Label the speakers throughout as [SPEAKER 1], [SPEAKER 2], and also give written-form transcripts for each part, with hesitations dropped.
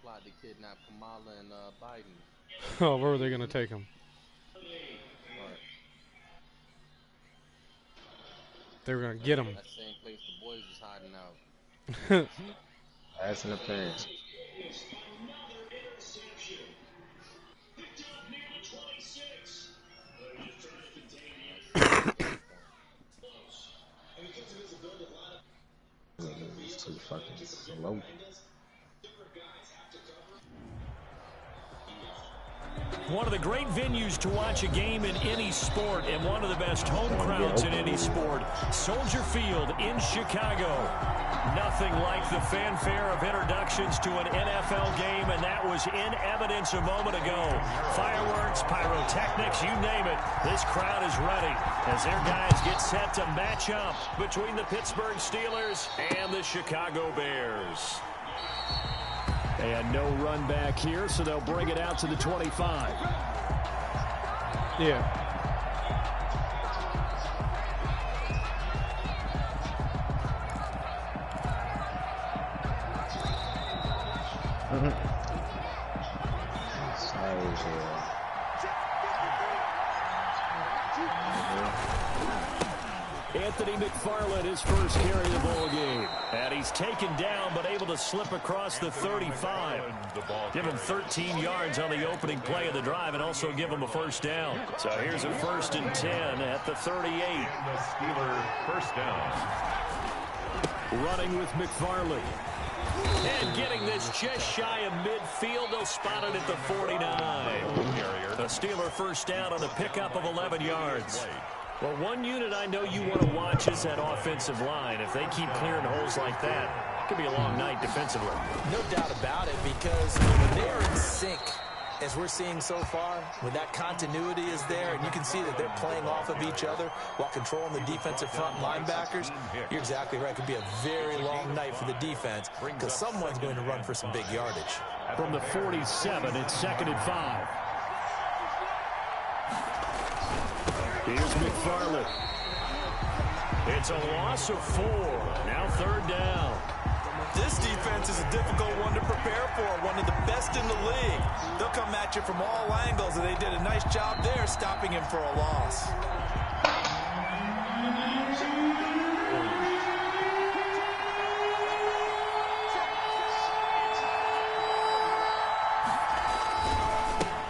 [SPEAKER 1] plot to kidnap Kamala and Biden.
[SPEAKER 2] Oh, where are they going to take him? They were going to get him.
[SPEAKER 1] That same place the boys was hiding out.
[SPEAKER 3] That's an appearance. It's too fucking slow.
[SPEAKER 4] One of the great venues to watch a game in any sport, and one of the best home crowds in any sport, Soldier Field in Chicago. Nothing like the fanfare of introductions to an NFL game, and that was in evidence a moment ago. Fireworks, pyrotechnics, you name it. This crowd is ready as their guys get set to match up between the Pittsburgh Steelers and the Chicago Bears. And no run back here, so they'll bring it out to the 25.
[SPEAKER 2] Yeah.
[SPEAKER 4] Anthony McFarland, his first carry of the ball game. And he's taken down, but able to slip across the 35. Give him 13 yards on the opening play of the drive and also give him a first down. So here's a 1st and 10 at the 38.
[SPEAKER 5] The Steeler first down.
[SPEAKER 4] Running with McFarland. And getting this just shy of midfield. They'll spot it at the 49. The Steeler first down on a pickup of 11 yards. Well, one unit I know you want to watch is that offensive line. If they keep clearing holes like that, it could be a long night defensively.
[SPEAKER 6] No doubt about it, because when they're in sync, as we're seeing so far, when that continuity is there and you can see that they're playing off of each other while controlling the defensive front linebackers, you're exactly right. It could be a very long night for the defense because someone's going to run for some big yardage.
[SPEAKER 4] From the 47, it's 2nd and 5. Here's McFarland. It's a loss of 4. Now 3rd down.
[SPEAKER 6] This defense is a difficult one to prepare for, one of the best in the league. They'll come at you from all angles, and they did a nice job there stopping him for a loss.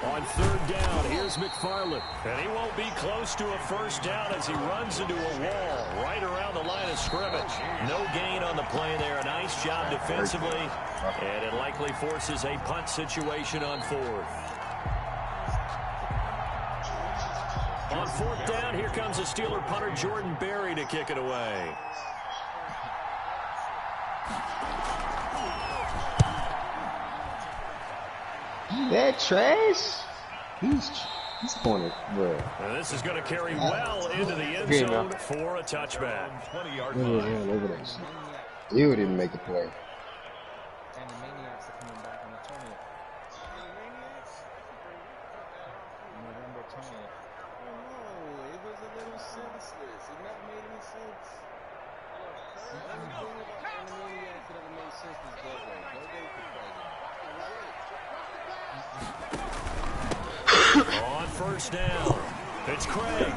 [SPEAKER 4] On 3rd down, here's McFarland. And he won't be close to a first down as he runs into a wall right around the line of scrimmage. No gain on the play there. A nice job defensively. And it likely forces a punt situation on 4th. On 4th down, here comes the Steeler punter Jordan Berry to kick it away.
[SPEAKER 3] That trash? He's cornered, bro.
[SPEAKER 4] And this is going to carry well into the end zone for a touchback.
[SPEAKER 5] 20-yard line.
[SPEAKER 3] Over that shit. You didn't make a play.
[SPEAKER 1] And the Maniacs are coming back on the 20th. November 20th. Oh, no. It was a little senseless. It never made any sense. Everything about the Maniacs that ever made sense was Go Go. Go Go could play them.
[SPEAKER 4] On 1st down, it's Craig.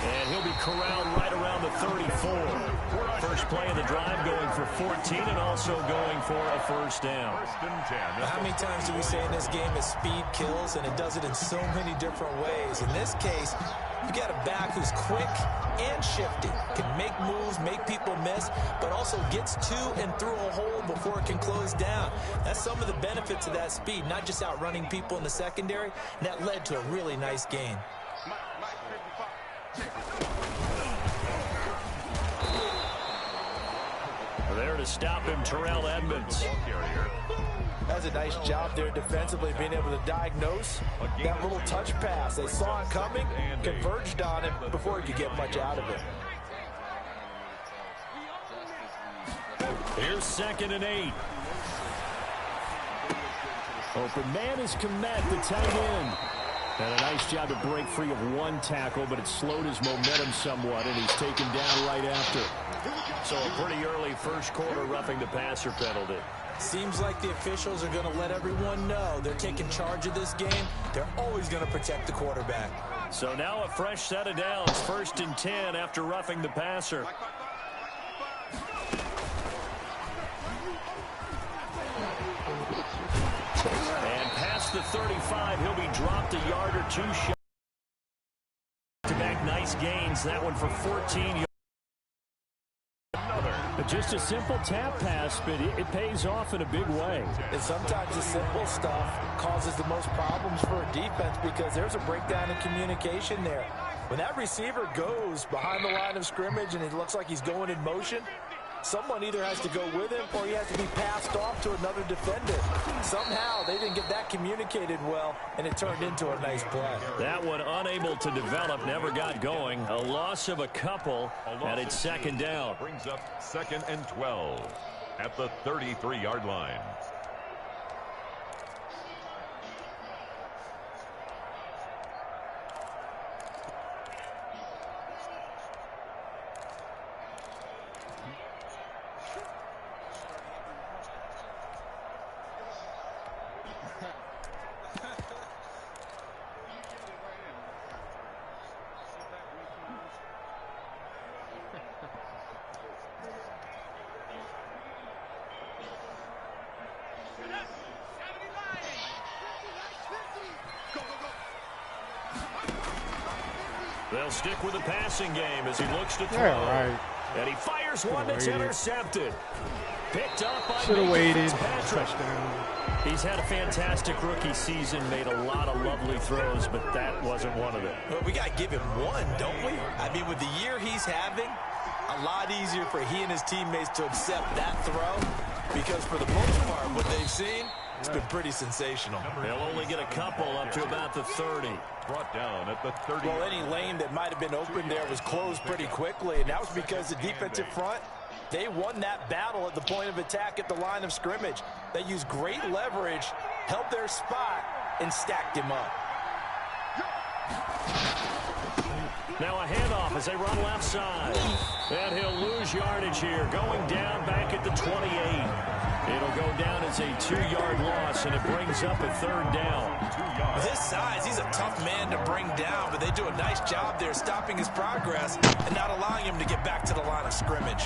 [SPEAKER 4] And he'll be corralled right around the 34. First play of the drive going for 14 and also going for a first down.
[SPEAKER 5] 1st and 10.
[SPEAKER 6] How many times do we say in this game that speed kills, and it does it in so many different ways? In this case, you got a back who's quick and shifty, can make moves, make people miss, but also gets to and through a hole before it can close down. That's some of the benefits of that speed, not just outrunning people in the secondary, and that led to a really nice gain.
[SPEAKER 4] There to stop him, Terrell Edmonds.
[SPEAKER 6] That's a nice job there defensively, being able to diagnose that little touch pass. They saw it coming, converged on it before he could get much out of it.
[SPEAKER 4] Here's 2nd and 8. Open man is Kmet, the tight end. And a nice job to break free of one tackle, but it slowed his momentum somewhat, and he's taken down right after. So a pretty early first quarter roughing the passer penalty.
[SPEAKER 6] Seems like the officials are going to let everyone know they're taking charge of this game. They're always going to protect the quarterback.
[SPEAKER 4] So now a fresh set of downs, 1st and 10 after roughing the passer. And past the 35, he'll be dropped a yard or 2 short. Back nice gains, that one for 14 yards. Just a simple tap pass, but it pays off in a big way.
[SPEAKER 6] And sometimes the simple stuff causes the most problems for a defense because there's a breakdown in communication there. When that receiver goes behind the line of scrimmage and it looks like he's going in motion, someone either has to go with him or he has to be passed off to another defender. Somehow they didn't get that communicated well, and it turned into a nice play.
[SPEAKER 4] That one unable to develop, never got going. A loss of a couple, and it's 2nd down.
[SPEAKER 5] Brings up 2nd and 12 at the 33-yard line.
[SPEAKER 4] They'll stick with the passing game as he looks to throw.
[SPEAKER 2] Yeah, right.
[SPEAKER 4] And he fires one that's intercepted. Picked up by
[SPEAKER 2] Should have waited.
[SPEAKER 4] Fitzpatrick.
[SPEAKER 2] Touchdown.
[SPEAKER 4] He's had a fantastic rookie season, made a lot of lovely throws, but that wasn't one of them.
[SPEAKER 6] Well, we got to give him one, don't we? I mean, with the year he's having, a lot easier for he and his teammates to accept that throw because for the most part, what they've seen, it's been pretty sensational.
[SPEAKER 4] They'll only get a couple up to about the 30.
[SPEAKER 5] Brought down at the 30.
[SPEAKER 6] Well, any lane that might have been open there was closed pretty quickly, and that was because the defensive front, they won that battle at the point of attack at the line of scrimmage. They used great leverage, held their spot, and stacked him up.
[SPEAKER 4] Now a handoff as they run left side. And he'll lose yardage here, going down back at the 28. It'll go down as a 2-yard loss, and it brings up a 3rd down.
[SPEAKER 6] With his size, he's a tough man to bring down, but they do a nice job there stopping his progress and not allowing him to get back to the line of scrimmage.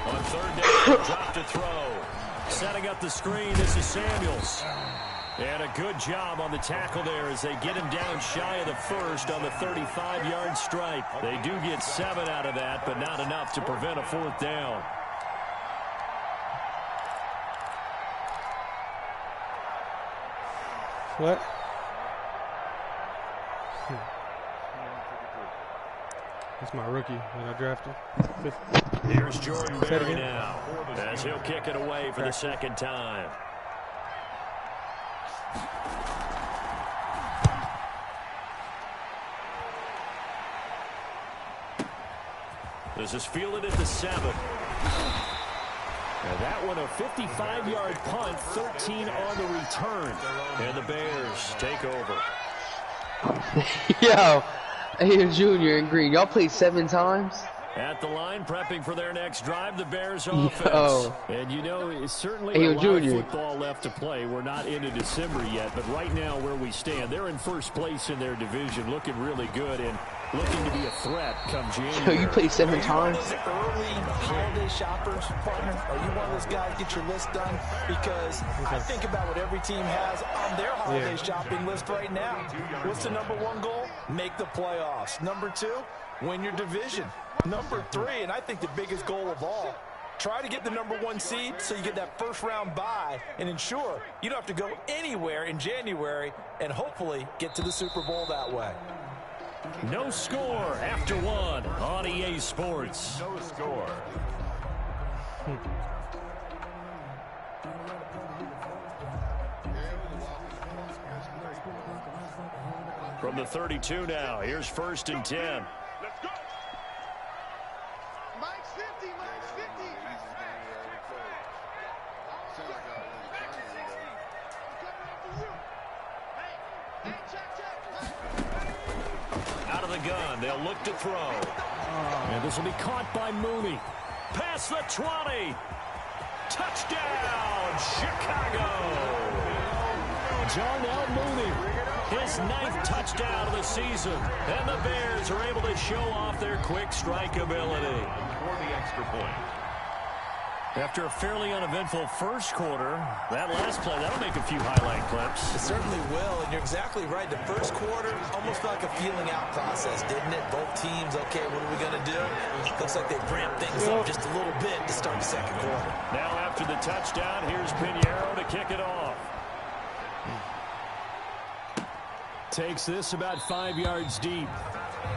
[SPEAKER 4] On 3rd down, drop to throw. Setting up the screen, this is Samuels. And a good job on the tackle there as they get him down shy of the 1st on the 35-yard stripe. They do get 7 out of that, but not enough to prevent a 4th down.
[SPEAKER 2] What? That's my rookie that I drafted.
[SPEAKER 4] Here's Jordan Berry now as he'll kick it away for the 2nd time. This is fielded at the 7. And that one a 55-yard punt, 13 on the return. And the Bears take over.
[SPEAKER 7] Yo, Ayo Jr. and Green, y'all played 7 times?
[SPEAKER 4] At the line, prepping for their next drive, the Bears offense.
[SPEAKER 7] Yo.
[SPEAKER 4] And you know, it's certainly
[SPEAKER 7] Ayo
[SPEAKER 4] a lot of
[SPEAKER 7] Jr.
[SPEAKER 4] football left to play. We're not into December yet, but right now where we stand, they're in 1st place in their division, looking really good and looking to be a threat come January.
[SPEAKER 7] Yo, you played 7 times?
[SPEAKER 6] Are you one of those early holiday shoppers, partner? Are you one of those guys get your list done? Because I think about what every team has on their holiday shopping list right now. What's the #1 goal? Make the playoffs. #2, win your division. #3, and I think the biggest goal of all, try to get the #1 seed so you get that 1st round bye and ensure you don't have to go anywhere in January and hopefully get to the Super Bowl that way.
[SPEAKER 4] No score after 1 on EA Sports.
[SPEAKER 5] No score.
[SPEAKER 4] From the 32 now, here's 1st and 10.
[SPEAKER 5] Let's go.
[SPEAKER 1] Mike's 50, Mike's 50.
[SPEAKER 4] the gun. They'll look to throw. And this will be caught by Mooney. Past the 20. Touchdown, Chicago. Darnell Mooney, his 9th touchdown of the season. And the Bears are able to show off their quick strike ability.
[SPEAKER 5] For the extra point.
[SPEAKER 4] After a fairly uneventful first quarter, that last play, that'll make a few highlight clips.
[SPEAKER 6] It certainly will, and you're exactly right. The first quarter, almost like a feeling out process, didn't it? Both teams, okay, what are we going to do? Looks like they ramped things up just a little bit to start the second quarter.
[SPEAKER 4] Now after the touchdown, here's Pinheiro to kick it off. Takes this about 5 yards deep.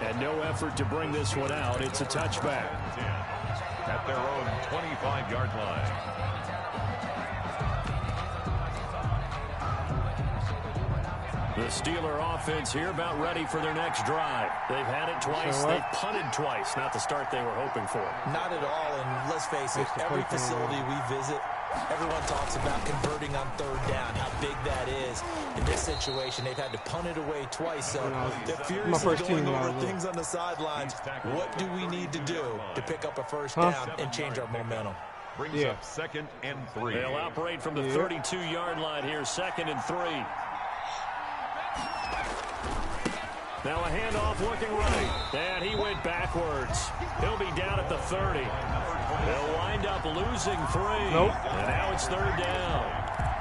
[SPEAKER 4] And no effort to bring this one out. It's a touchback.
[SPEAKER 5] At their own 25-yard line.
[SPEAKER 4] The Steeler offense here about ready for their next drive. They've had it twice. They've punted twice. Not the start they were hoping for.
[SPEAKER 6] Not at all, and let's face it, every facility we visit, everyone talks about converting on third down, how big that is. In this situation, they've had to punt it away twice, so they're furiously going over things on the sidelines. What do we need to do to pick up a first down and change our momentum?
[SPEAKER 5] Brings up 2nd and 3.
[SPEAKER 4] They'll operate from the 32-yard line here, 2nd and 3. Now a handoff looking right, and he went backwards. He'll be down at the 30. They'll wind up losing 3.
[SPEAKER 2] Nope.
[SPEAKER 4] And now it's 3rd down.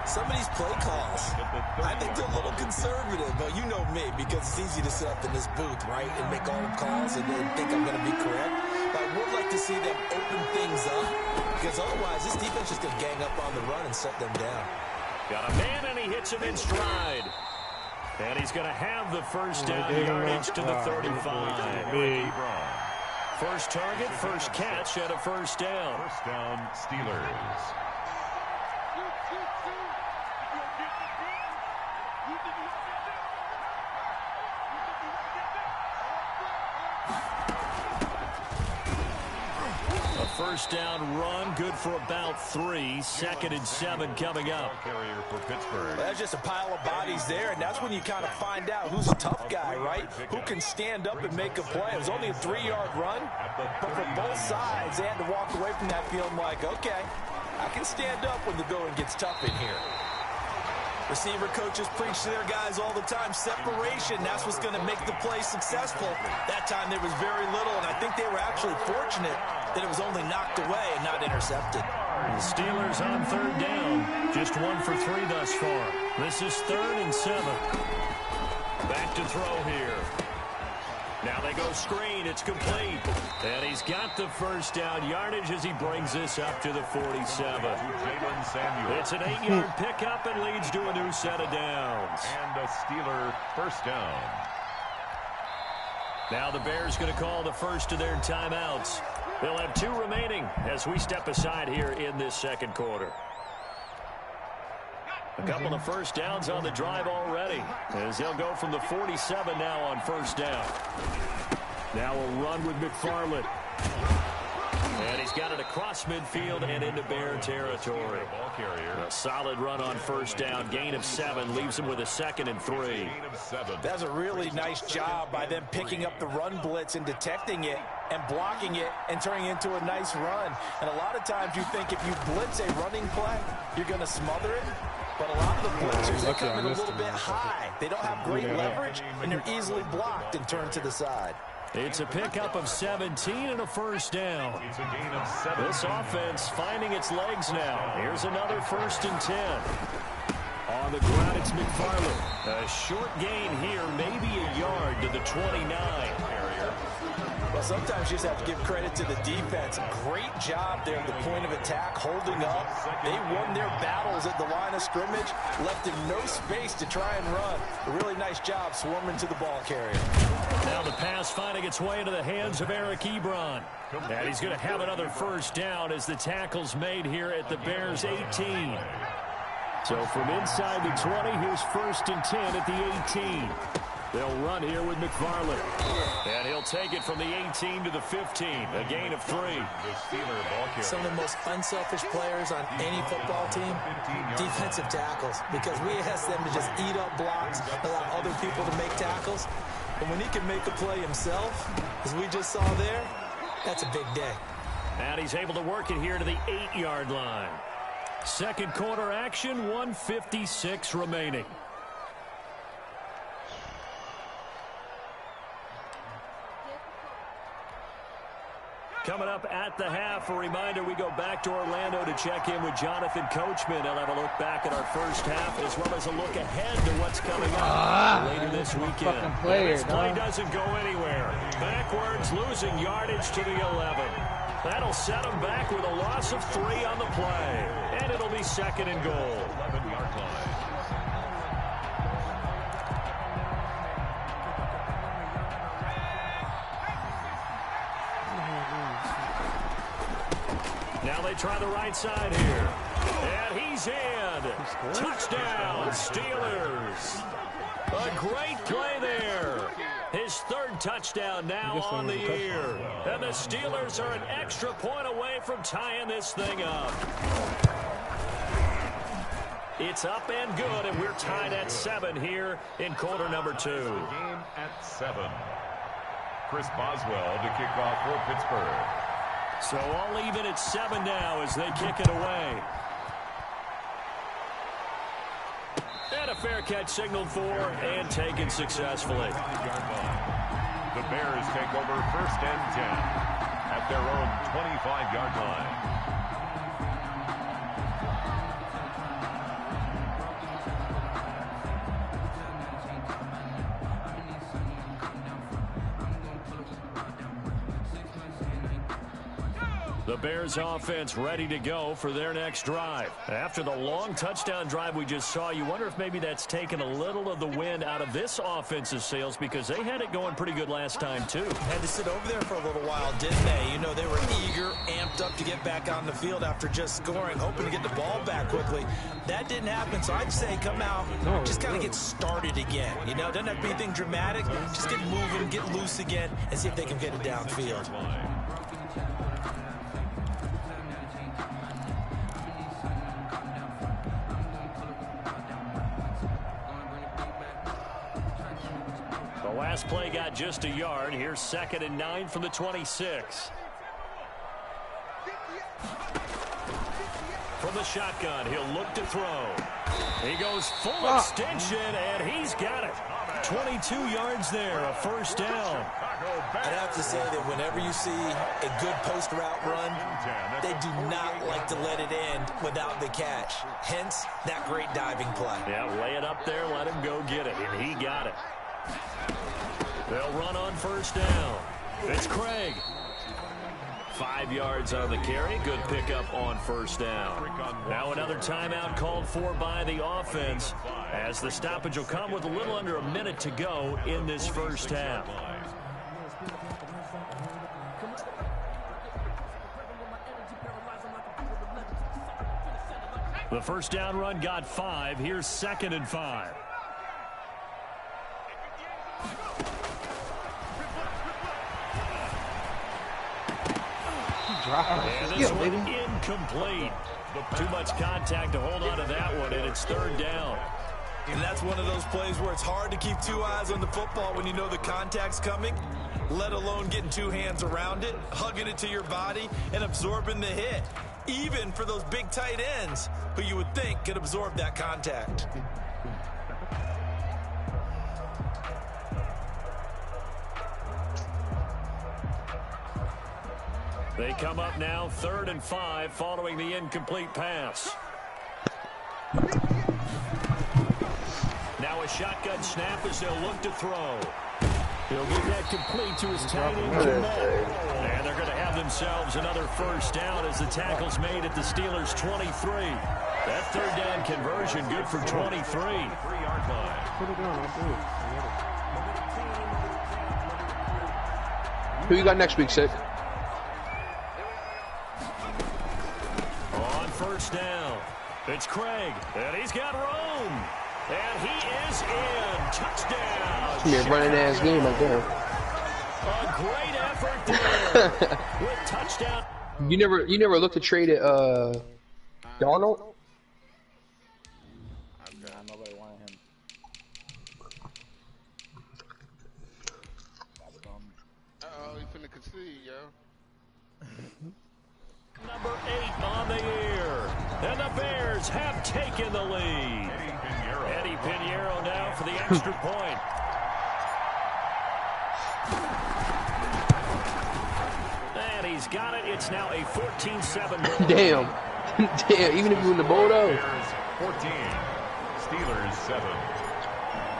[SPEAKER 6] Some of these play calls, I think they're a little conservative, but you know me, because it's easy to sit up in this booth, right, and make all the calls and think I'm going to be correct. But I would like to see them open things up, because otherwise this defense is going to gang up on the run and shut them down.
[SPEAKER 4] Got a man, and he hits him in stride. And he's going to have the first down yardage to the 35. First target, first catch, and a first down.
[SPEAKER 5] First down, Steelers.
[SPEAKER 4] First down run, good for about 3. 2nd and 7 coming up.
[SPEAKER 5] Carrier for Pittsburgh.
[SPEAKER 6] Well, that's just a pile of bodies there, and that's when you kind of find out who's a tough guy, right? Who can stand up and make a play. It was only a 3-yard run, but for both sides, they had to walk away from that field like, okay, I can stand up when the going gets tough in here. Receiver coaches preach to their guys all the time. Separation, that's what's going to make the play successful. That time there was very little, and I think they were actually fortunate that it was only knocked away and not intercepted.
[SPEAKER 4] The Steelers on 3rd down. Just 1 for 3 thus far. This is 3rd and 7. Back to throw here. Now they go screen. It's complete. And he's got the first down yardage as he brings this up to the 47.
[SPEAKER 5] Jalen Samuel.
[SPEAKER 4] It's an 8-yard pickup and leads to a new set of downs.
[SPEAKER 5] And a Steeler first down.
[SPEAKER 4] Now the Bears going to call the first of their timeouts. They'll have 2 remaining as we step aside here in this second quarter. A couple of first downs on the drive already as they'll go from the 47 now on first down. Now a run with McFarland. And he's got it across midfield and into Bear territory.
[SPEAKER 5] Ball carrier.
[SPEAKER 4] A solid run on first down. Gain of 7 leaves him with a 2nd and 3.
[SPEAKER 5] Gain of 7.
[SPEAKER 6] That's a really nice job by them picking up the run blitz and detecting it and blocking it and turning it into a nice run. And a lot of times you think if you blitz a running play, you're going to smother it. But a lot of the blitzers, they come in a little bit high. They don't have great leverage, and they're easily blocked and turned to the side.
[SPEAKER 4] It's a pickup of 17 and a first down.
[SPEAKER 5] It's a gain of 7.
[SPEAKER 4] This offense finding its legs now. Here's another 1st and 10. On the ground, it's McFarland. A short gain here, maybe a yard to the 29.
[SPEAKER 6] Well, sometimes you just have to give credit to the defense. Great job there at the point of attack, holding up. They won their battles at the line of scrimmage, left him no space to try and run. A really nice job swarming to the ball carrier.
[SPEAKER 4] Now the pass finding its way into the hands of Eric Ebron. And he's going to have another first down as the tackle's made here at the Bears' 18. So from inside the 20, here's 1st and 10 at the 18. They'll run here with McFarland. And he'll take it from the 18 to the 15. A gain of 3.
[SPEAKER 6] Some of the most unselfish players on any football team, defensive tackles. Because we ask them to just eat up blocks, allow other people to make tackles. But when he can make a play himself, as we just saw there, that's a big day.
[SPEAKER 4] And he's able to work it here to the 8-yard line. Second quarter action, 1:56 remaining. Coming up at the half, a reminder, we go back to Orlando to check in with Jonathan Coachman. He'll have a look back at our first half as well as a look ahead to what's coming up later this weekend. This play doesn't go anywhere. Backwards, losing yardage to the 11. That'll set him back with a loss of 3 on the play. And it'll be second and goal.
[SPEAKER 5] 11-yard line.
[SPEAKER 4] Now they try the right side here. And he's in. Touchdown, Steelers. A great play there. His third touchdown now on the year. And the Steelers are an extra point away from tying this thing up. It's up and good, and we're tied at 7 here in quarter number 2.
[SPEAKER 5] Game at 7. Chris Boswell to kick off for Pittsburgh.
[SPEAKER 4] So all even at 7 now as they kick it away. And a fair catch signaled for and taken successfully.
[SPEAKER 5] The Bears take over 1st and 10 at their own 25-yard line.
[SPEAKER 4] The Bears offense ready to go for their next drive. After the long touchdown drive we just saw, you wonder if maybe that's taken a little of the wind out of this offensive sails because they had it going pretty good last time too.
[SPEAKER 6] Had to sit over there for a little while, didn't they? You know, they were eager, amped up to get back on the field after just scoring, hoping to get the ball back quickly. That didn't happen, so I'd say come out, just kind of get started again. You know, doesn't have to be anything dramatic. Just get moving, get loose again, and see if they can get it downfield.
[SPEAKER 4] Last play got just a yard. Here's 2nd and 9 from the 26. From the shotgun, he'll look to throw. He goes full extension, and he's got it. 22 yards there, a first down.
[SPEAKER 6] I'd have to say that whenever you see a good post route run, they do not like to let it end without the catch. Hence, that great diving play.
[SPEAKER 4] Yeah, lay it up there, let him go get it, and he got it. They'll run on first down. It's Craig. 5 yards on the carry. Good pickup on first down. Now another timeout called for by the offense as the stoppage will come with a little under a minute to go in this first half. The first down run got 5. Here's 2nd and 5. And this one incomplete. Too much contact to hold on to that one, and it's 3rd down.
[SPEAKER 6] And that's one of those plays where it's hard to keep 2 eyes on the football when you know the contact's coming, let alone getting 2 hands around it, hugging it to your body, and absorbing the hit. Even for those big tight ends who you would think could absorb that contact.
[SPEAKER 4] They come up now 3rd and 5 following the incomplete pass. Now a shotgun snap as they'll look to throw. He'll get that complete to his tight end, Kmet. And they're going to have themselves another first down as the tackle's made at the Steelers' 23. That 3rd down conversion good for 23.
[SPEAKER 5] 3-yard line.
[SPEAKER 2] Put it down, I'll do it.
[SPEAKER 7] Who you got next week, Sid?
[SPEAKER 4] On first down, it's Craig, and he's got room. And he is in. Touchdown.
[SPEAKER 7] It's gonna be a running ass game right there.
[SPEAKER 4] A great effort there. With touchdown.
[SPEAKER 7] You never looked to trade it, Darnold?
[SPEAKER 1] Nobody wanted him.
[SPEAKER 4] Steelers have taken the lead. Eddie Pinheiro now for the extra point. And he's got it. It's now a 14-7 ball.
[SPEAKER 7] Damn. Damn, even if you win the ball, though.
[SPEAKER 5] Bears 14, Steelers 7.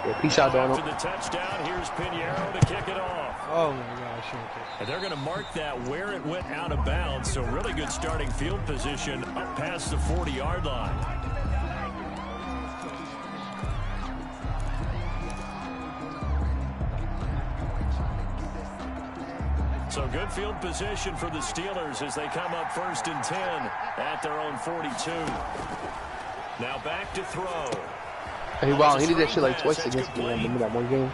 [SPEAKER 7] Yeah, peace out, Donald.
[SPEAKER 4] After the touchdown, here's Pinheiro to kick it off.
[SPEAKER 2] Oh my gosh.
[SPEAKER 4] And they're going to mark that where it went out of bounds. So really good starting field position up past the 40-yard line. So good field position for the Steelers as they come up 1st and 10 at their own 42. Now back to throw.
[SPEAKER 7] Hey, wow, he did that shit like twice against me. Remember that one game?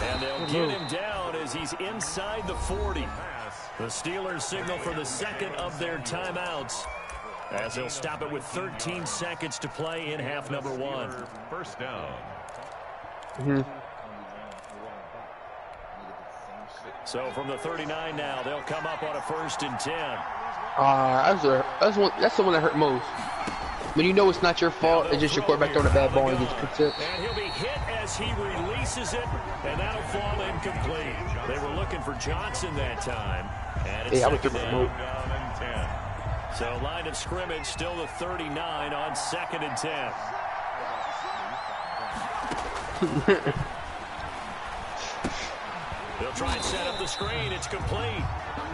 [SPEAKER 4] And they'll get him down as he's inside the 40. The Steelers signal for the second of their timeouts as they'll stop it with 13 seconds to play in half number 1.
[SPEAKER 5] First down.
[SPEAKER 4] So from the 39 now, they'll come up on a 1st and 10.
[SPEAKER 7] That's the one that hurt most. When you know it's not your fault, it's just your quarterback throwing a bad ball and he gets picked up.
[SPEAKER 4] And he'll be hit as he releases it, and that'll fall incomplete. They were looking for Johnson that time. And it's second down. So line of scrimmage still the 39 on 2nd and 10. They'll try and set up the screen. It's complete.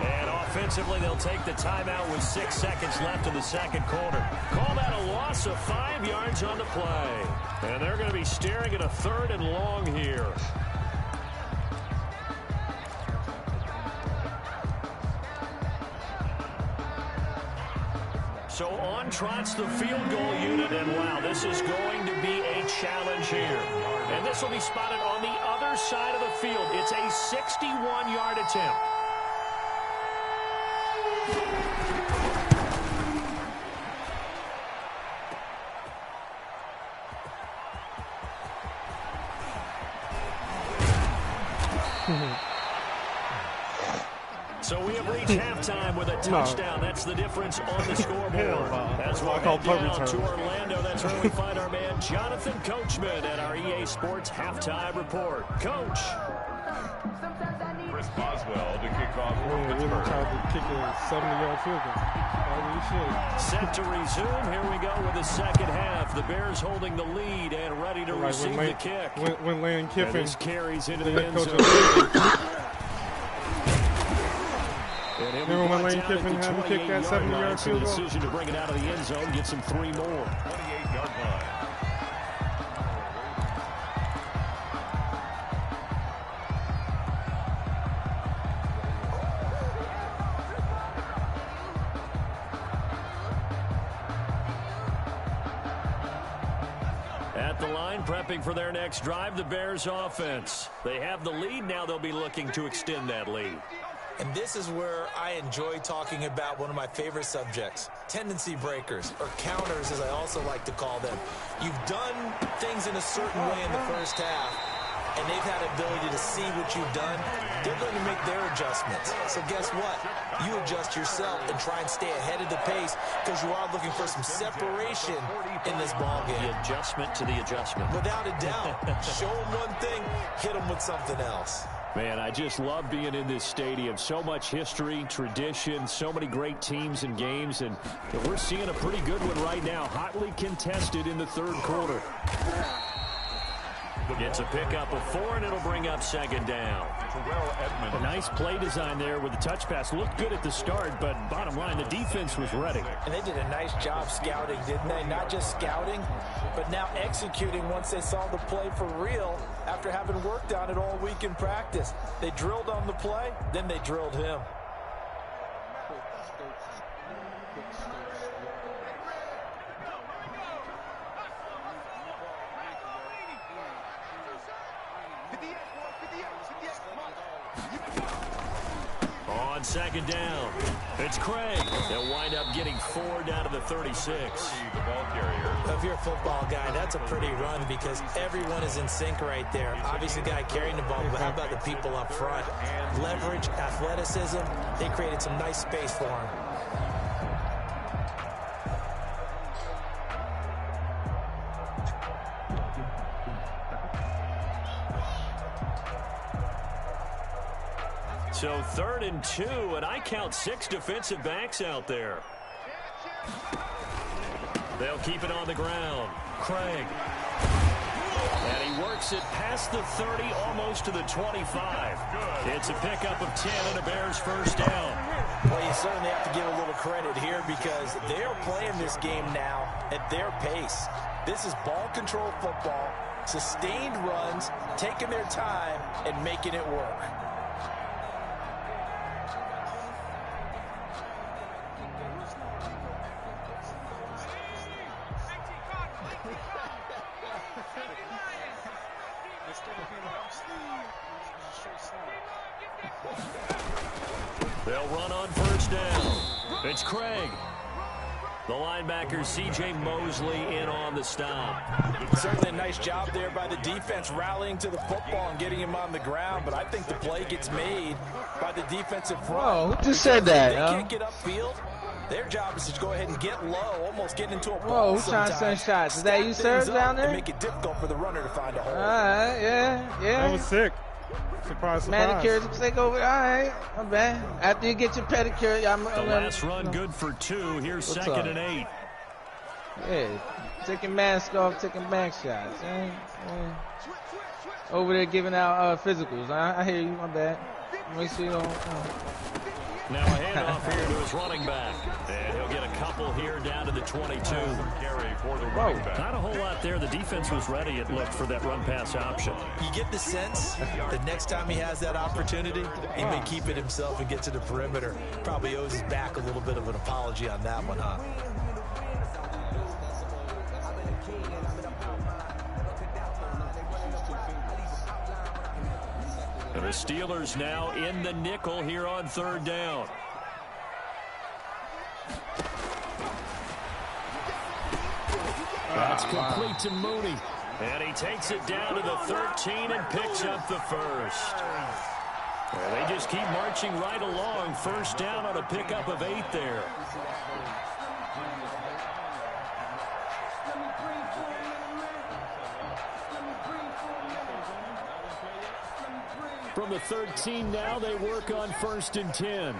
[SPEAKER 4] And offensively, they'll take the timeout with 6 seconds left in the second quarter. Call that a loss of 5 yards on the play. And they're going to be staring at a 3rd and long here. So on trots the field goal unit, and wow, this is going to be a challenge here. And this will be spotted on the other side of the field. It's a 61-yard attempt. So we have reached halftime with a touchdown. That's the difference on the scoreboard. That's what I call down to Orlando. That's where we find our man Jonathan Coachman at our EA Sports Halftime Report. Coach.
[SPEAKER 5] Chris Boswell to kick off for
[SPEAKER 2] Really
[SPEAKER 5] Pittsburgh.
[SPEAKER 2] tried to kick a 70-yard field goal.
[SPEAKER 4] Set to resume. Here we go with the second half. The Bears holding the lead and ready to receive the kick.
[SPEAKER 2] When Lane Kiffin
[SPEAKER 4] carries into the end zone.
[SPEAKER 2] Remember when Lane Kiffin had to kick that 70-yard field goal?
[SPEAKER 4] Decision to bring it out of the end zone, gets him 3 more.
[SPEAKER 5] 28-yard line.
[SPEAKER 4] At the line, prepping for their next drive, the Bears offense. They have the lead. Now they'll be looking to extend that lead.
[SPEAKER 6] And this is where I enjoy talking about one of my favorite subjects, tendency breakers, or counters as I also like to call them. You've done things in a certain way in the first half, and they've had ability to see what you've done. They're going to make their adjustments. So guess what? You adjust yourself and try and stay ahead of the pace because you are looking for some separation in this ball game.
[SPEAKER 4] The adjustment to the adjustment.
[SPEAKER 6] Without a doubt. Show them one thing, hit them with something else.
[SPEAKER 4] Man, I just love being in this stadium. So much history, tradition, so many great teams and games, and we're seeing a pretty good one right now. Hotly contested in the third quarter. Gets a pickup of 4, and it'll bring up second down. A nice play design there with the touch pass. Looked good at the start, but bottom line, the defense was ready.
[SPEAKER 6] And they did a nice job scouting, didn't they? Not just scouting, but now executing once they saw the play for real after having worked on it all week in practice. They drilled on the play, then they drilled him.
[SPEAKER 4] On second down, it's Craig. They'll wind up getting 4 down to the 36.
[SPEAKER 5] The ball carrier.
[SPEAKER 6] If you're a football guy, that's a pretty run because everyone is in sync right there. Obviously, the guy carrying the ball, but how about the people up front? Leverage, athleticism, they created some nice space for him.
[SPEAKER 4] So 3rd and 2, and I count 6 defensive backs out there. They'll keep it on the ground. Craig. And he works it past the 30, almost to the 25. It's a pickup of 10 and a Bears first down.
[SPEAKER 6] Well, you certainly have to give a little credit here because they're playing this game now at their pace. This is ball control football, sustained runs, taking their time and making it work.
[SPEAKER 4] They'll run on first down. It's Craig. The linebacker, C.J. Mosley, in on the stop.
[SPEAKER 6] Certainly a nice job there by the defense rallying to the football and getting him on the ground, but I think the play gets made by the defensive front.
[SPEAKER 8] Oh, who just said that?
[SPEAKER 6] They can't get upfield. Their job is to go ahead and get low, almost get into a ball.
[SPEAKER 8] Whoa, who's trying to send shots? Is that you, sir, down there?
[SPEAKER 6] And make it difficult for the runner to find a hole.
[SPEAKER 8] All right, yeah.
[SPEAKER 2] That was sick. Surprise, surprise.
[SPEAKER 8] Manicures take over. All right, I'm bad. After you get your pedicure,
[SPEAKER 4] the last run good for 2. Here's
[SPEAKER 8] What's
[SPEAKER 4] 2nd
[SPEAKER 8] up?
[SPEAKER 4] and 8.
[SPEAKER 8] Yeah, taking mask off, taking back shots. Over there giving out physicals. I hear you. My bad. Make sure you don't.
[SPEAKER 4] Now a handoff here to his running back. And he'll get a couple here down to the 22.
[SPEAKER 5] Carry for the running back.
[SPEAKER 4] Not a whole lot there. The defense was ready, it looked, for that run-pass option.
[SPEAKER 6] You get the sense the next time he has that opportunity, he may keep it himself and get to the perimeter. Probably owes his back a little bit of an apology on that one, huh?
[SPEAKER 4] The Steelers now in the nickel here on 3rd down. That's complete to Mooney. And he takes it down to the 13 and picks up the first. Well, they just keep marching right along. First down on a pickup of 8 there. From the 13 now, they work on 1st and 10.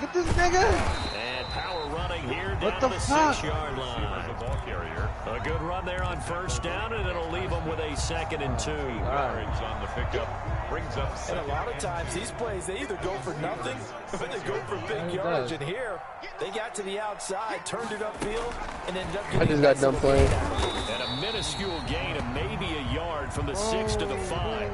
[SPEAKER 8] Get this nigga.
[SPEAKER 4] And power running here
[SPEAKER 8] What
[SPEAKER 4] down
[SPEAKER 8] the
[SPEAKER 4] the
[SPEAKER 8] fuck?
[SPEAKER 4] 6-yard line.
[SPEAKER 5] The ball carrier.
[SPEAKER 4] A good run there on first down, and it'll leave them with a 2nd and 2.
[SPEAKER 5] Yards on the pickup. Brings up
[SPEAKER 6] And a
[SPEAKER 5] 2nd.
[SPEAKER 6] lot of times, these plays, they either go for nothing or they go for big yardage. And here, they got to the outside, turned it upfield, and ended up getting
[SPEAKER 7] I just got done playing.
[SPEAKER 4] And a minuscule gain of maybe a yard from the 6 to the 5.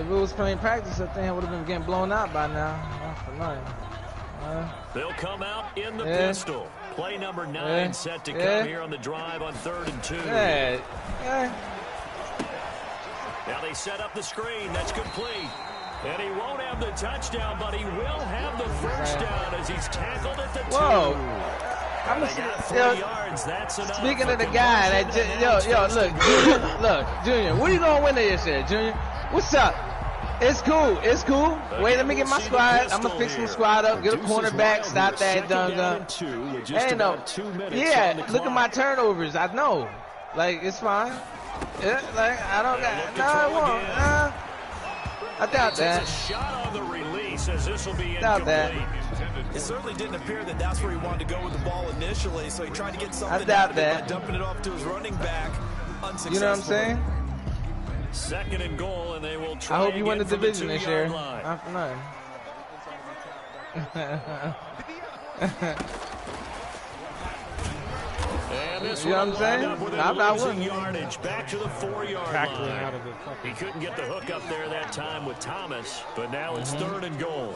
[SPEAKER 8] If it was playing practice, I think I would have been getting blown out by now. Not for nothing.
[SPEAKER 4] They'll come out in the pistol. Play number 9 set to come here on the drive on 3rd and 2. Now they set up the screen. That's complete. And he won't have the touchdown, but he will have the first down as he's tackled at the 2.
[SPEAKER 8] Whoa. I'm
[SPEAKER 4] They got 3 yards. That's enough.
[SPEAKER 8] Speaking of the guy that look, Junior, what are you gonna win this year, Junior? What's up? It's cool. It's cool. Wait, let me get my squad. I'm gonna fix my squad up. Get a cornerback. Stop that dun. Ain't no. Yeah, look at my turnovers. I know. Like it's fine. Yeah, like I don't got. No, I won't. I doubt that.
[SPEAKER 4] It's a shot on the release as this will be
[SPEAKER 8] Doubt that.
[SPEAKER 4] incomplete.
[SPEAKER 6] It certainly didn't appear that that's where he wanted to go with the ball initially, so he tried to get something
[SPEAKER 8] doubt
[SPEAKER 6] out of it
[SPEAKER 8] that.
[SPEAKER 6] by dumping it off to his running back unsuccessfully.
[SPEAKER 8] You know what I'm saying?
[SPEAKER 4] 2nd and goal, and they will try.
[SPEAKER 8] I hope you win the
[SPEAKER 4] again from
[SPEAKER 8] division this year.
[SPEAKER 4] 2-yard line.
[SPEAKER 8] Not for nothing.
[SPEAKER 4] And this
[SPEAKER 8] You know
[SPEAKER 4] one
[SPEAKER 8] what I'm saying?
[SPEAKER 4] wound up with
[SPEAKER 8] I'm not
[SPEAKER 4] losing
[SPEAKER 8] winning.
[SPEAKER 4] yardage back to the 4-yard
[SPEAKER 2] Tackling
[SPEAKER 4] line.
[SPEAKER 2] out of the
[SPEAKER 4] He couldn't get the hook up there that time with Thomas, but now it's
[SPEAKER 8] Mm-hmm.
[SPEAKER 4] 3rd and goal.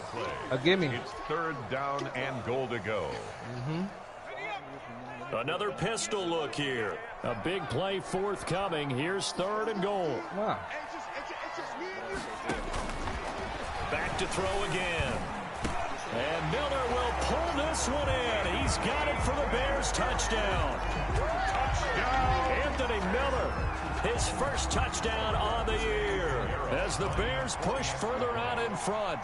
[SPEAKER 8] A gimme.
[SPEAKER 5] It's 3rd down and goal to go.
[SPEAKER 4] Another pistol look here. A big play forthcoming. Here's 3rd and goal.
[SPEAKER 8] Wow.
[SPEAKER 4] Back to throw again. And Miller will pull this one in. He's got it for the Bears touchdown. Anthony Miller his first touchdown on the year as the Bears push further out in front.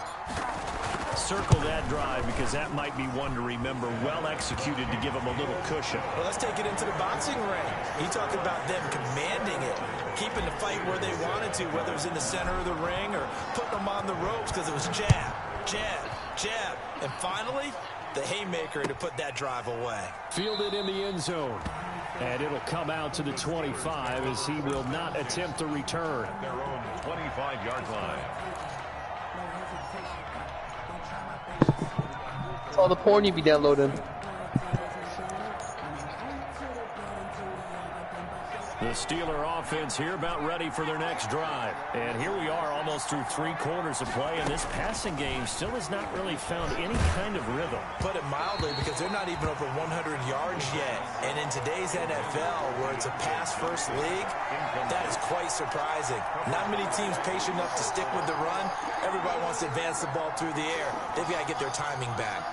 [SPEAKER 4] Circle that drive because that might be one to remember. Well executed to give them a little cushion.
[SPEAKER 6] Well, let's take it into the boxing ring. He talked about them commanding it, keeping the fight where they wanted to, whether it was in the center of the ring or putting them on the ropes because it was jab, jab, jab. And finally, the haymaker to put that drive away.
[SPEAKER 4] Fielded in the end zone. And it'll come out to the 25 as he will not attempt to return.
[SPEAKER 5] At their own 25-yard line.
[SPEAKER 7] That's all the porn you be downloading.
[SPEAKER 4] The Steeler offense here about ready for their next drive. And here we are almost through 3 quarters of play, and this passing game still has not really found any kind of rhythm.
[SPEAKER 6] Put it mildly, because they're not even over 100 yards yet. And in today's NFL, where it's a pass-first league, that is quite surprising. Not many teams patient enough to stick with the run. Everybody wants to advance the ball through the air. They've got to get their timing back.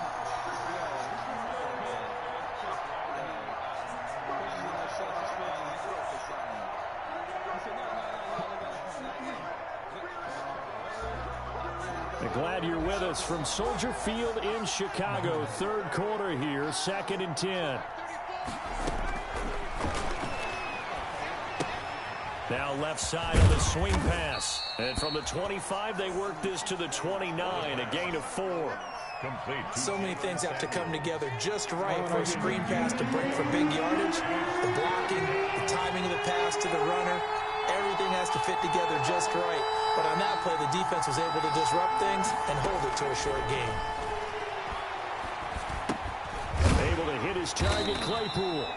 [SPEAKER 4] Glad you're with us from Soldier Field in Chicago. 3rd quarter here, 2nd and 10. Now left side on the swing pass. And from the 25, they work this to the 29, a gain of 4.
[SPEAKER 5] Complete.
[SPEAKER 6] So many things have to come together just right for a screen pass to break for big yardage. The blocking, the timing of the pass to the runner. Everything has to fit together just right. But on that play, the defense was able to disrupt things and hold it to a short game.
[SPEAKER 4] Able to hit his target, Claypool.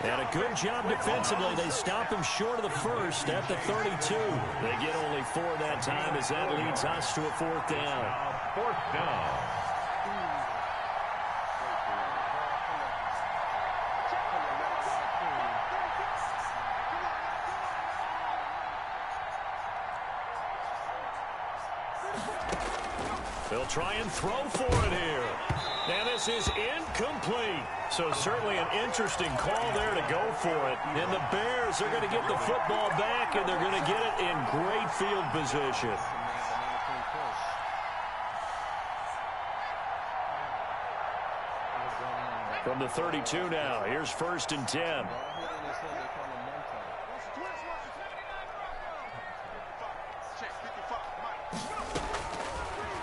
[SPEAKER 4] And a good job defensively. They stop him short of the first at the 32. They get only 4 that time as that leads us to a 4th down.
[SPEAKER 5] 4th down.
[SPEAKER 4] They'll try and throw for it here. And this is incomplete. So certainly an interesting call there to go for it. And the Bears are going to get the football back, and they're going to get it in great field position. From the 32 now, here's 1st and 10.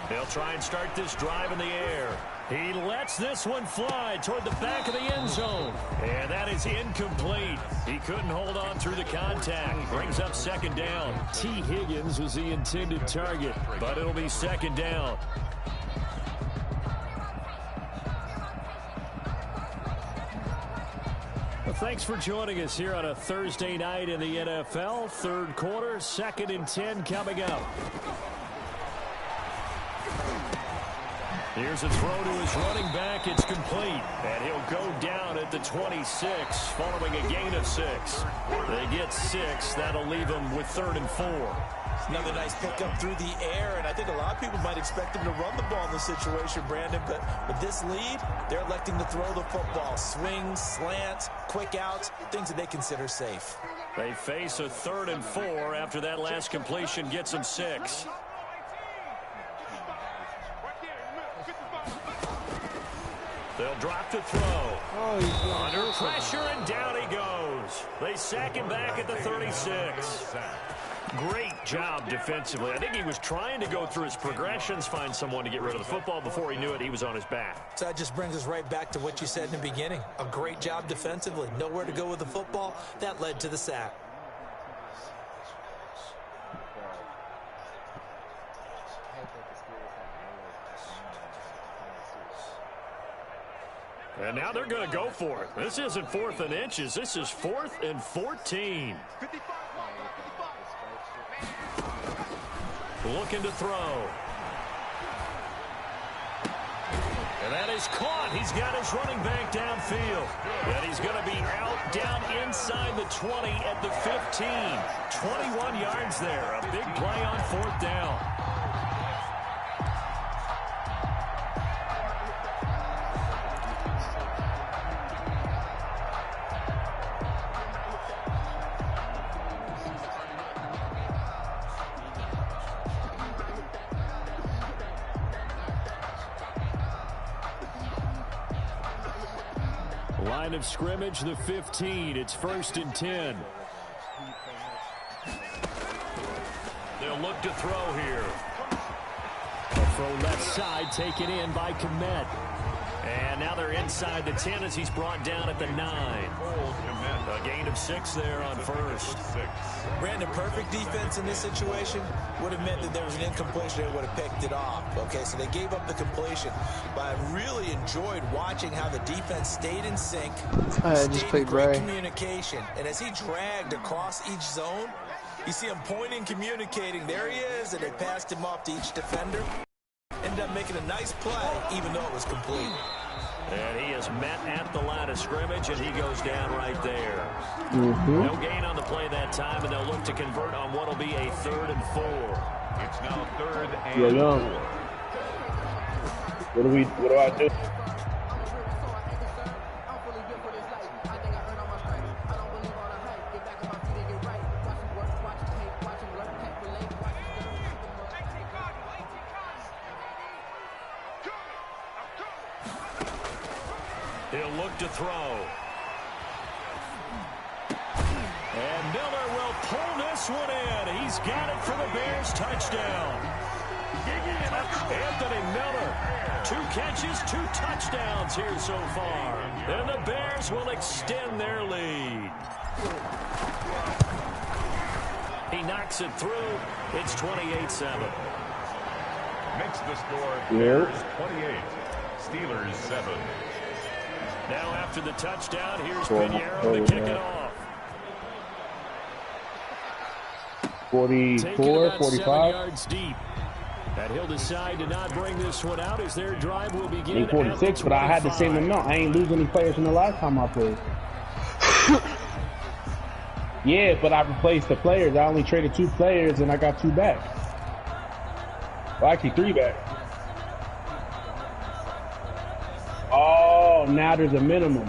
[SPEAKER 4] They'll try and start this drive in the air. He lets this one fly toward the back of the end zone. And that is incomplete. He couldn't hold on through the contact. Brings up 2nd down. T. Higgins was the intended target, but it'll be 2nd down. Well, thanks for joining us here on a Thursday night in the NFL. 3rd quarter, 2nd and 10 coming up. Here's a throw to his running back. It's complete. And he'll go down at the 26 following a gain of 6. They get 6. That'll leave them with 3rd and 4.
[SPEAKER 6] Another nice pickup through the air, and I think a lot of people might expect him to run the ball in this situation, Brandon, but with this lead, they're electing to throw the football. Swings, slants, quick outs, things that they consider safe.
[SPEAKER 4] They face a 3rd and 4 after that last completion gets them 6. They'll drop to throw. Under pressure, and down he goes. They sack him back at the 36. Great job defensively. I think he was trying to go through his progressions, find someone to get rid of the football. Before he knew it, he was on his back.
[SPEAKER 6] So that just brings us right back to what you said in the beginning. A great job defensively. Nowhere to go with the football. That led to the sack.
[SPEAKER 4] And now they're going to go for it. This isn't 4th and inches. This is 4th and 14. Looking to throw. And that is caught. He's got his running back downfield. And he's going to be out down inside the 20 at the 15. 21 yards there. A big play on 4th down. Line of scrimmage, the 15. It's 1st and 10. They'll look to throw here. A throw left side taken in by Kmet. And now they're inside the 10 as he's brought down at the 9. A gain of 6 there on 1st.
[SPEAKER 6] Brandon, perfect defense in this situation would have meant that there was an incompletion. They would have picked it off. Okay, so they gave up the completion. But I really enjoyed watching how the defense stayed in sync,
[SPEAKER 7] just played
[SPEAKER 6] great communication. And as he dragged across each zone, you see him pointing, communicating. There he is, and they passed him off to each defender. Ended up making a nice play, even though it was complete.
[SPEAKER 4] And he is met at the line of scrimmage, and he goes down right there. No gain on the play that time, and they'll look to convert on what will be a 3rd and 4.
[SPEAKER 5] It's now 3rd and 4.
[SPEAKER 2] What do I do?
[SPEAKER 4] He'll look to throw. And Miller will pull this one in. He's got it for the Bears touchdown. Anthony Miller, 2 catches, 2 touchdowns here so far. And the Bears will extend their lead. He knocks it through. It's 28-7.
[SPEAKER 5] Makes the score Bears 28, Steelers 7.
[SPEAKER 4] Now after the touchdown, here's Pinheiro to kick it off.
[SPEAKER 2] 44, 45.
[SPEAKER 4] Yards deep. And he'll decide to not bring this one out as their drive will begin.
[SPEAKER 2] 46, but I had the same amount. I ain't lose any players from the last time I played. Yeah, but I replaced the players. I only traded 2 players and I got 2 back. Well, actually 3 back. Oh, now there's a minimum.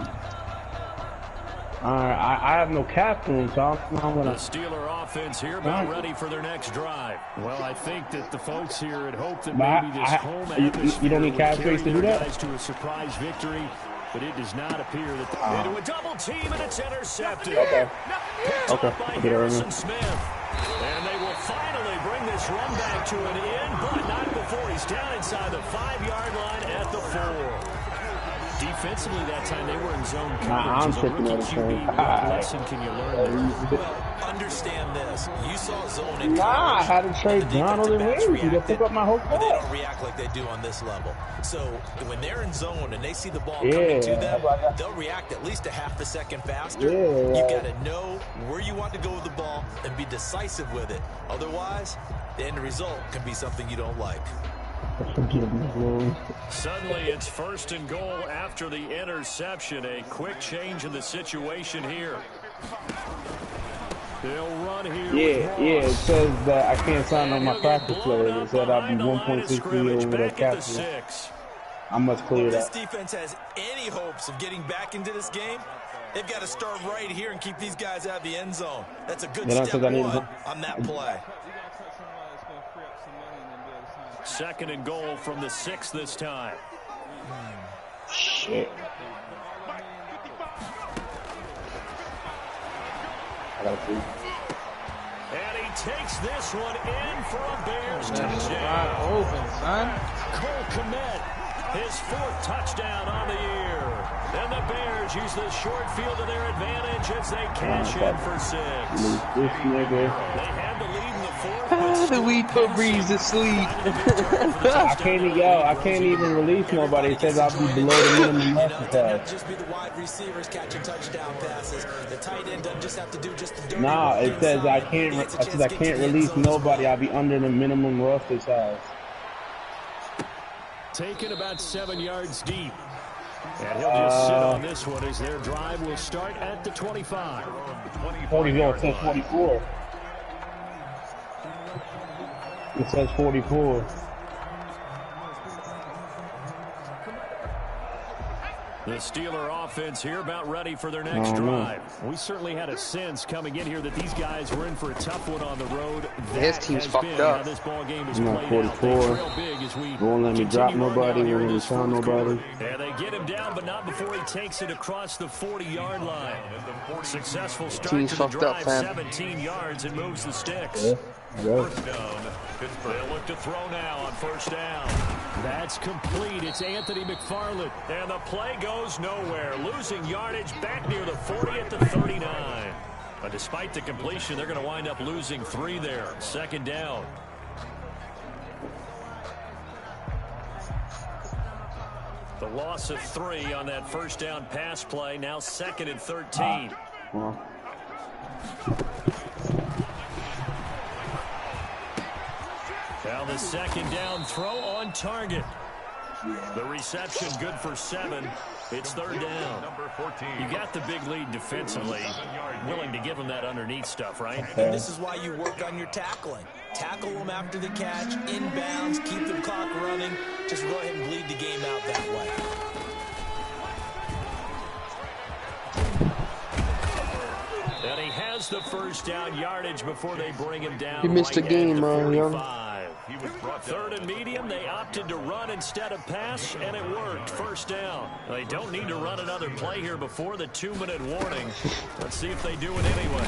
[SPEAKER 2] Alright, I have no cap room, so I'm gonna.
[SPEAKER 4] The Steeler offense here, about ready for their next drive. Well, I think that the folks here had hoped that maybe this home atmosphere
[SPEAKER 2] you don't need cap space to do that.
[SPEAKER 4] Guys to a surprise victory, but it does not appear that they're into a double team and it's intercepted.
[SPEAKER 2] Okay.
[SPEAKER 4] By Harrison Smith. And they will finally bring this run back to an end, but not before he's down inside the 5-yard line at the 4. Defensively that time they were in zone coverage.
[SPEAKER 2] I'm tripping on the thing.
[SPEAKER 4] What lesson can you learn there?
[SPEAKER 6] Well, understand this. You saw zone in coverage.
[SPEAKER 2] I had to trade Donald and Hayes. You pick up my whole
[SPEAKER 6] But they
[SPEAKER 2] class.
[SPEAKER 6] don't react like they do on this level. So when they're in zone and they see the ball coming to them, they'll react at least a half a second faster. You got to know where you want to go with the ball and be decisive with it. Otherwise, the end result can be something you don't like.
[SPEAKER 4] Suddenly it's 1st and goal after the interception. A quick change in the situation here. They'll run here.
[SPEAKER 2] Yeah, it says that I can't sign on my practice players. It said I'll be 1.60 over the cap. I must clear that.
[SPEAKER 6] If this defense has any hopes of getting back into this game, they've got to start right here and keep these guys out of the end zone. That's a good step one on that play.
[SPEAKER 4] 2nd and goal from the 6 this time.
[SPEAKER 2] Shit. I gotta see.
[SPEAKER 4] And he takes this one in for a Bears touchdown.
[SPEAKER 8] Open, son.
[SPEAKER 4] Cole Kmet, his 4th touchdown on the year. And the Bears use the short field to their advantage as they cash in for 6.
[SPEAKER 2] This nigga.
[SPEAKER 4] They had the lead in the 4th.
[SPEAKER 7] The weed put Breeze to sleep.
[SPEAKER 2] I can't even release nobody. It says I'll be below the minimum muscle pass.
[SPEAKER 6] Just be the wide receivers catching touchdown passes. The tight end doesn't just have to do just the dirty.
[SPEAKER 2] Nah, it says I can't release nobody. I'll be under the minimum roster size.
[SPEAKER 4] Taken about 7 yards deep. And he'll just sit on this one as their drive will start at the 25.
[SPEAKER 2] 44. It says 44. It says 44.
[SPEAKER 4] The Steeler offense here about ready for their next drive. We certainly had a sense coming in here that these guys were in for a tough one on the road.
[SPEAKER 7] His team's fucked up.
[SPEAKER 4] This ball game is
[SPEAKER 2] I'm at 44. Won't let me drop nobody. Won't let me foul nobody.
[SPEAKER 4] And they get him down, but not before he takes it across the 40-yard line. Successful start to the drive, 17 yards, and moves the sticks.
[SPEAKER 2] Yeah.
[SPEAKER 4] First down. They'll look to throw now on first down. That's complete. It's Anthony McFarland. And the play goes nowhere. Losing yardage back near the 40 at the 39. But despite the completion, they're going to wind up losing 3 there. Second down. The loss of 3 on that first down pass play. Now 2nd and 13. Now the second down throw on target. The reception good for 7. It's third down.
[SPEAKER 5] Number 14.
[SPEAKER 4] You got the big lead defensively. Willing to give them that underneath stuff, right?
[SPEAKER 6] And this is why you work on your tackling. Tackle them after the catch, inbounds, keep the clock running. Just go ahead and bleed the game out that way.
[SPEAKER 4] And he has the first down yardage before they bring him down.
[SPEAKER 7] You missed the game, bro.
[SPEAKER 4] Third and medium, they opted to run instead of pass, and it worked. First down. They don't need to run another play here before the 2-minute warning. Let's see if they do it anyway.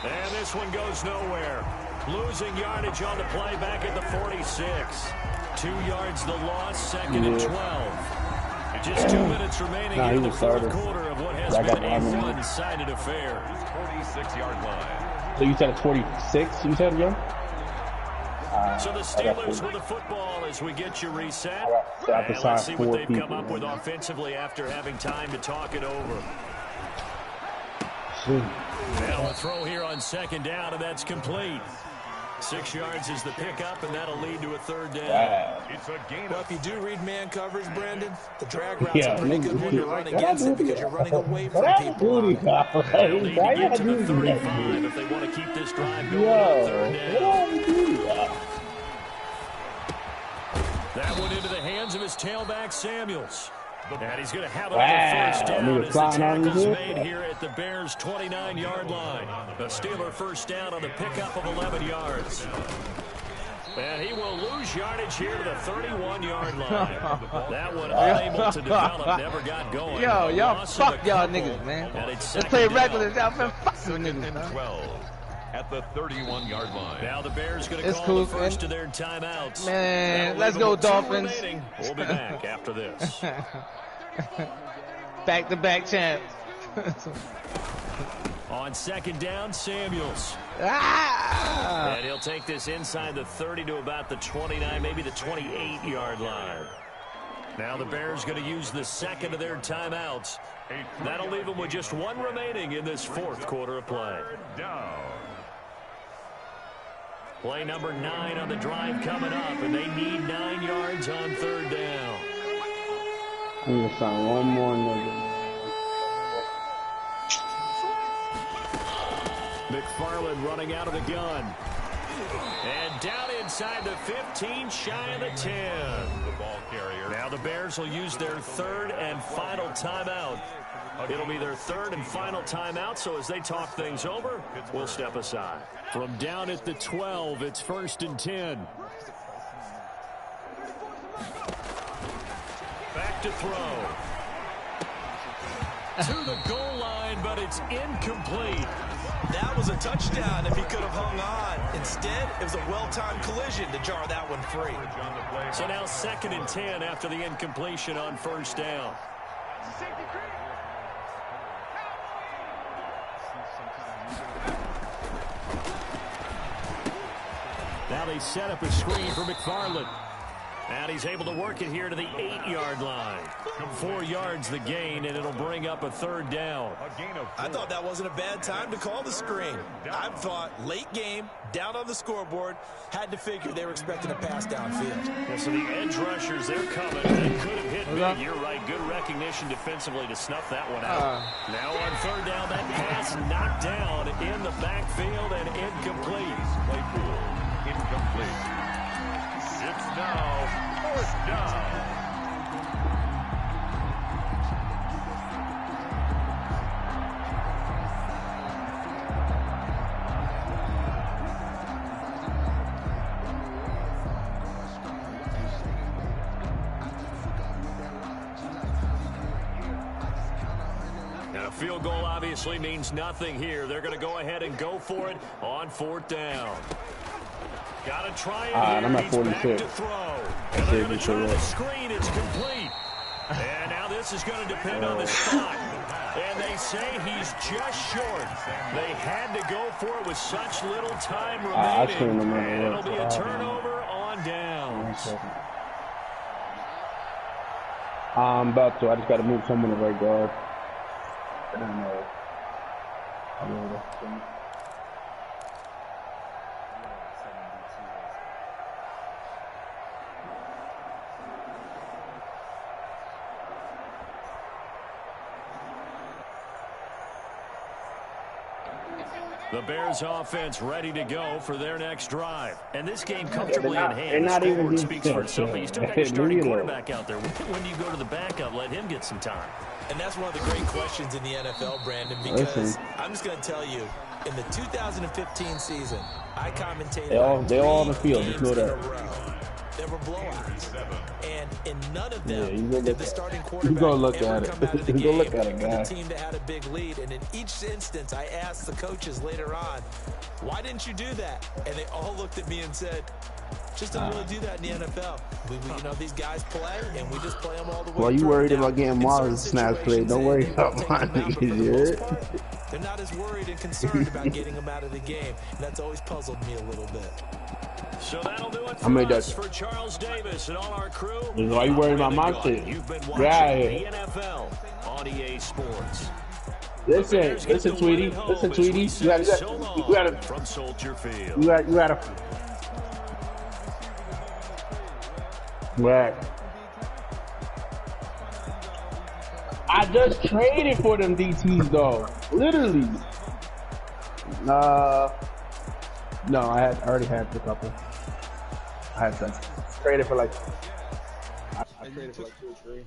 [SPEAKER 4] And this one goes nowhere. Losing yardage on the play back at the 46. 2 yards the loss, 2nd and 12. Just 2 minutes remaining in the fourth quarter of what has been a one-sided affair.
[SPEAKER 5] 46-yard line.
[SPEAKER 2] So you said it's 46, you said, Joe?
[SPEAKER 4] So the Steelers with the football as we get you reset. And let's see what they've come up with offensively after having time to talk it over. Now a throw here on second down, and that's complete. 6 yards is the pickup, and that'll lead to a third down.
[SPEAKER 5] It's a gain.
[SPEAKER 6] Well, if you do read man coverage, Brandon, the drag routes are pretty good when you run against it because you're running away from people.
[SPEAKER 4] They'll need to get to the 35 if they want to keep this drive going on third down. That one into the hands of his tailback, Samuels. And he's going to have it on the first down as the tackle's made here at the Bears' 29-yard line. A Steeler first down on the pickup of 11 yards. And he will lose yardage here to the 31-yard line. That one unable to develop, never got going.
[SPEAKER 8] Yo, y'all fuck y'all niggas, man. Let's play regular. Y'all fuck them niggas, man.
[SPEAKER 5] 12 at the 31-yard line.
[SPEAKER 4] Now the Bears going to call the first of their timeouts.
[SPEAKER 8] Man, let's go Dolphins.
[SPEAKER 4] We'll be back after this.
[SPEAKER 8] Back-to-back champ.
[SPEAKER 4] On second down, Samuels. And he'll take this inside the 30 to about the 29, maybe the 28-yard line. Now the Bears going to use the second of their timeouts. That'll leave them with just 1 remaining in this fourth quarter of play.
[SPEAKER 5] Down.
[SPEAKER 4] Play number 9 on the drive coming up, and they need 9 yards on third down.
[SPEAKER 2] I'm going to sign one more nigga.
[SPEAKER 4] McFarland running out of the gun. And down inside the 15, shy of the 10.
[SPEAKER 5] The ball carrier.
[SPEAKER 4] Now the Bears will use their third and final timeout. It'll be their third and final timeout, so as they talk things over, we'll step aside. From down at the 12, it's 1st and 10. Back to throw. To the goal line, but it's incomplete.
[SPEAKER 6] That was a touchdown if he could have hung on. Instead, it was a well-timed collision to jar that one free.
[SPEAKER 4] So now 2nd and 10 after the incompletion on first down. Now they set up a screen for McFarland. And he's able to work it here to the 8-yard line. 4 yards the gain, and it'll bring up a third down.
[SPEAKER 6] I thought that wasn't a bad time to call the screen. I thought late game, down on the scoreboard, had to figure they were expecting a pass downfield.
[SPEAKER 4] Yeah, so the edge rushers, they're coming. They could have hit big. You're right. Good recognition defensively to snuff that one out. Now on third down, that pass knocked down in the backfield and incomplete.
[SPEAKER 5] Claypool, incomplete. It's now 4th down.
[SPEAKER 4] field goal obviously means nothing here. They're going to go ahead and go for it on 4th down. Got to try it here.
[SPEAKER 2] I'm at
[SPEAKER 4] He's back
[SPEAKER 2] 46.
[SPEAKER 4] to throw. And they're going to try the screen. It's complete. And now this is going to depend on the spot. And they say he's just short. They had to go for it with such little time remaining. And it'll be a turnover on downs.
[SPEAKER 2] I'm about to. I just got to move someone to right guard. I don't know.
[SPEAKER 4] The Bears offense ready to go for their next drive. And this game comfortably in hand. The scoreboard speaks for itself, but you still got your starting quarterback out there. When do you go to the backup? Let him get some time.
[SPEAKER 6] And that's one of the great questions in the NFL, Brandon, because I'm just going to tell you, in the 2015 season, I commentated
[SPEAKER 2] they all on the field. Just know that.
[SPEAKER 6] There were blowouts, and in none of them
[SPEAKER 2] did
[SPEAKER 6] the starting quarterback ever come out of the game
[SPEAKER 2] with
[SPEAKER 6] a team that had a big lead. And in each instance, I asked the coaches later on, why didn't you do that? And they all looked at me and said, just don't really do that in the NFL. We you know, these guys play, and we just play them all the way.
[SPEAKER 2] Well, you worried about getting Mars snaps played. Don't worry about mine.
[SPEAKER 6] They're not as worried and concerned about getting them out of the game. And that's always puzzled me a little bit.
[SPEAKER 4] So that'll do it for us, for Charles Davis and all our crew.
[SPEAKER 2] Why you worried about my shit?
[SPEAKER 4] You've been watching the NFL on EA Sports.
[SPEAKER 2] Listen, Tweety. Listen, Tweety. You gotta
[SPEAKER 4] from Soldier Field.
[SPEAKER 2] You gotta. Right. I just traded for them DTs though. Literally. No, I already had a couple. I had some. Traded for like. I traded for like 2 or 3.